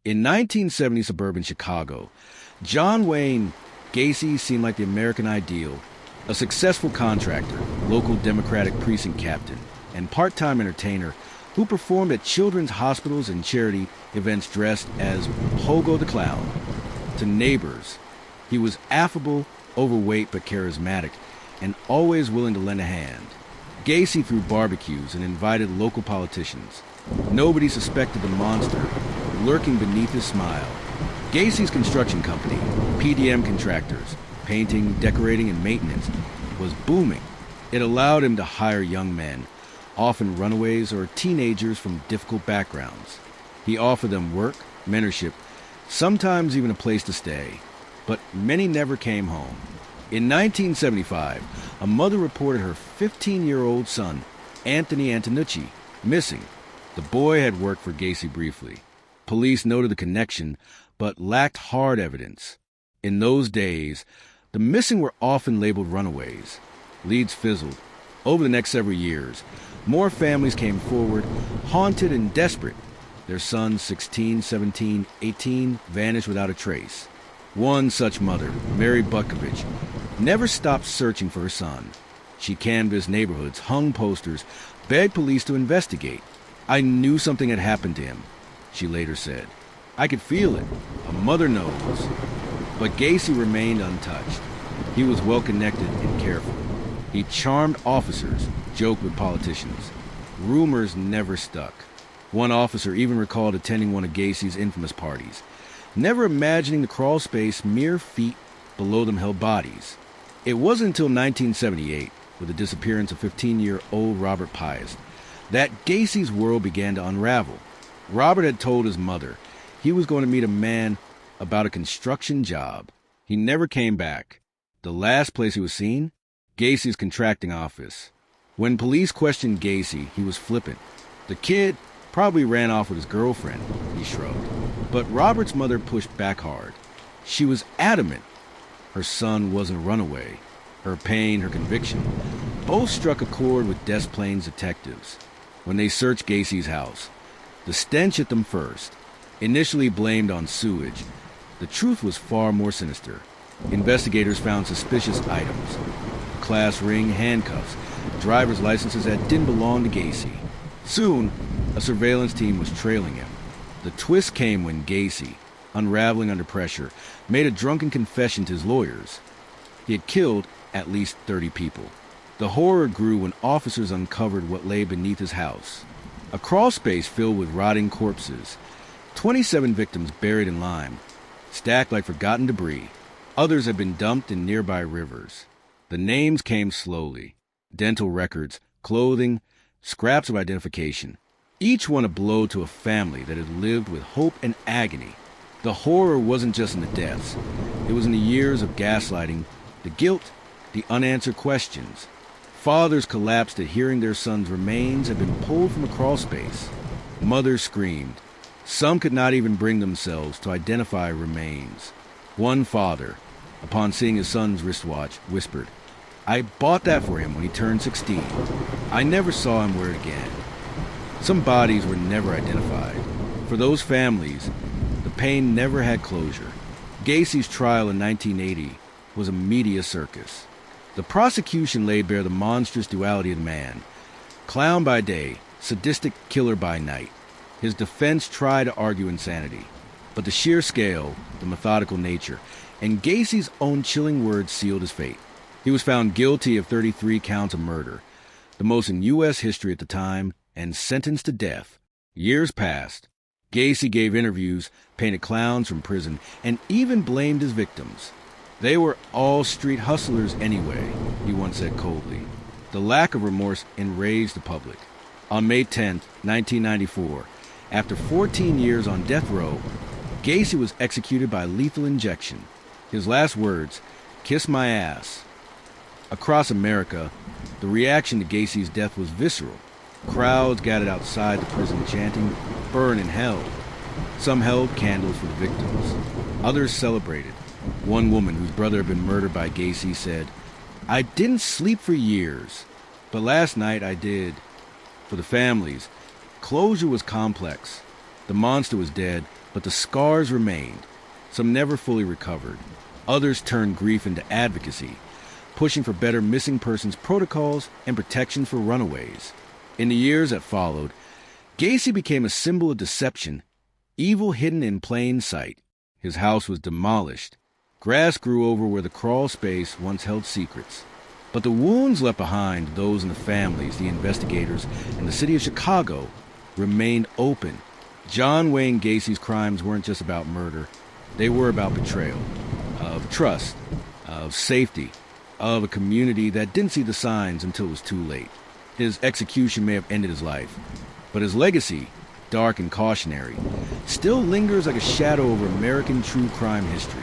In 1970 suburban Chicago, John Wayne Gacy seemed like the American ideal, a successful contractor, local Democratic precinct captain, and part-time entertainer who performed at children's hospitals and charity events dressed as Pogo the Clown. To neighbors, he was affable, overweight but charismatic, and always willing to lend a hand. Gacy threw barbecues and invited local politicians. Nobody suspected the monster lurking beneath his smile. Gacy's construction company, PDM Contractors, painting, decorating, and maintenance, was booming. It allowed him to hire young men, often runaways or teenagers from difficult backgrounds. He offered them work, mentorship, sometimes even a place to stay. But many never came home. In 1975, a mother reported her 15-year-old son, Anthony Antonucci, missing. The boy had worked for Gacy briefly. Police noted the connection, but lacked hard evidence. In those days, the missing were often labeled runaways. Leads fizzled. Over the next several years, more families came forward, haunted and desperate. Their sons, 16, 17, 18, vanished without a trace. One such mother, Mary Butkovich, never stopped searching for her son. She canvassed neighborhoods, hung posters, begged police to investigate. "I knew something had happened to him," she later said. "I could feel it. A mother knows." But Gacy remained untouched. He was well-connected and careful. He charmed officers, joked with politicians. Rumors never stuck. One officer even recalled attending one of Gacy's infamous parties, never imagining the crawl space mere feet below them held bodies. It wasn't until 1978, with the disappearance of 15-year-old Robert Pius, that Gacy's world began to unravel. Robert had told his mother he was going to meet a man about a construction job. He never came back. The last place he was seen? Gacy's contracting office. When police questioned Gacy, he was flippant. "The kid probably ran off with his girlfriend," he shrugged. But Robert's mother pushed back hard. She was adamant her son wasn't a runaway. Her pain, her conviction, both struck a chord with Des Plaines detectives. When they searched Gacy's house, the stench hit them first. Initially blamed on sewage, the truth was far more sinister. Investigators found suspicious items: a class ring, handcuffs, driver's licenses that didn't belong to Gacy. Soon, a surveillance team was trailing him. The twist came when Gacy, unraveling under pressure, made a drunken confession to his lawyers. He had killed at least 30 people. The horror grew when officers uncovered what lay beneath his house. A crawl space filled with rotting corpses. 27 victims buried in lime, stacked like forgotten debris. Others had been dumped in nearby rivers. The names came slowly. Dental records, clothing, scraps of identification. Each one a blow to a family that had lived with hope and agony. The horror wasn't just in the deaths. It was in the years of gaslighting, the guilt, the unanswered questions. Fathers collapsed at hearing their sons' remains had been pulled from a crawl space. Mothers screamed. Some could not even bring themselves to identify remains. One father, upon seeing his son's wristwatch, whispered, "I bought that for him when he turned 16. I never saw him wear it again." Some bodies were never identified. For those families, the pain never had closure. Gacy's trial in 1980 was a media circus. The prosecution laid bare the monstrous duality of the man. Clown by day, sadistic killer by night. His defense tried to argue insanity. But the sheer scale, the methodical nature, and Gacy's own chilling words sealed his fate. He was found guilty of 33 counts of murder, the most in U.S. history at the time, and sentenced to death. Years passed. Gacy gave interviews, painted clowns from prison, and even blamed his victims. "They were all street hustlers anyway," he once said coldly. The lack of remorse enraged the public. On May 10, 1994, after 14 years on death row, Gacy was executed by lethal injection. His last words, "Kiss my ass." Across America, the reaction to Gacy's death was visceral. Crowds gathered outside the prison chanting, "Burn in hell." Some held candles for the victims. Others celebrated. One woman whose brother had been murdered by Gacy said, "I didn't sleep for years, but last night I did." For the families, closure was complex. The monster was dead, but the scars remained. Some never fully recovered. Others turned grief into advocacy, pushing for better missing persons protocols and protection for runaways. In the years that followed, Gacy became a symbol of deception, evil hidden in plain sight. His house was demolished. Grass grew over where the crawl space once held secrets. But the wounds left behind, those in the families, the investigators, and the city of Chicago, remained open. John Wayne Gacy's crimes weren't just about murder. They were about betrayal, of trust, of safety, of a community that didn't see the signs until it was too late. His execution may have ended his life, but his legacy, dark and cautionary, still lingers like a shadow over American true crime history.